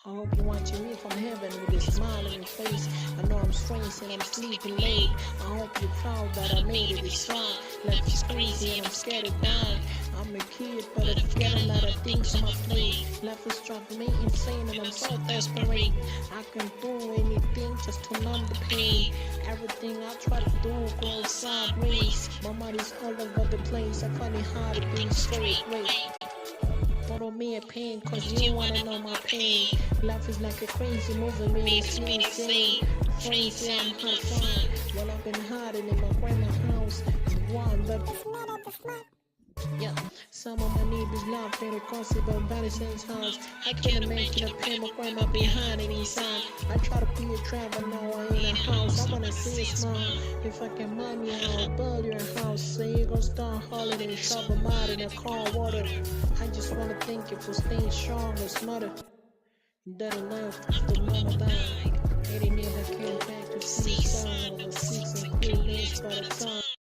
I hope you're watching me from heaven with a smile on your face. I know I'm strange and I'm sleeping late. I hope you're proud that I made it this far. Life is crazy and I'm scared to die. I'm a kid, but I forget a lot of things on my plate. Life is driving me insane and I'm so desperate. I can do anything just to numb the pain. Everything I try to do goes sideways. My mind is all over the place. I find it hard to be straight. Wait. Follow me a pain, cause you wanna know my pain. Life is like a crazy movie, makes me insane. Friends say I'm hot fun, while I've been hiding in my grandma's house. One that yeah, some of my neighbors laugh very costly, but body sense house. I couldn't make it up, pay my grandma behind it inside. I try to be a driver, now I in a house. I wanna see a smile. If I can mind you, I'll build your house. Say you gon' start holiday, shop a mud in a cold water. I just wanna thank you for staying strong as mother. That left after mama died. 80 million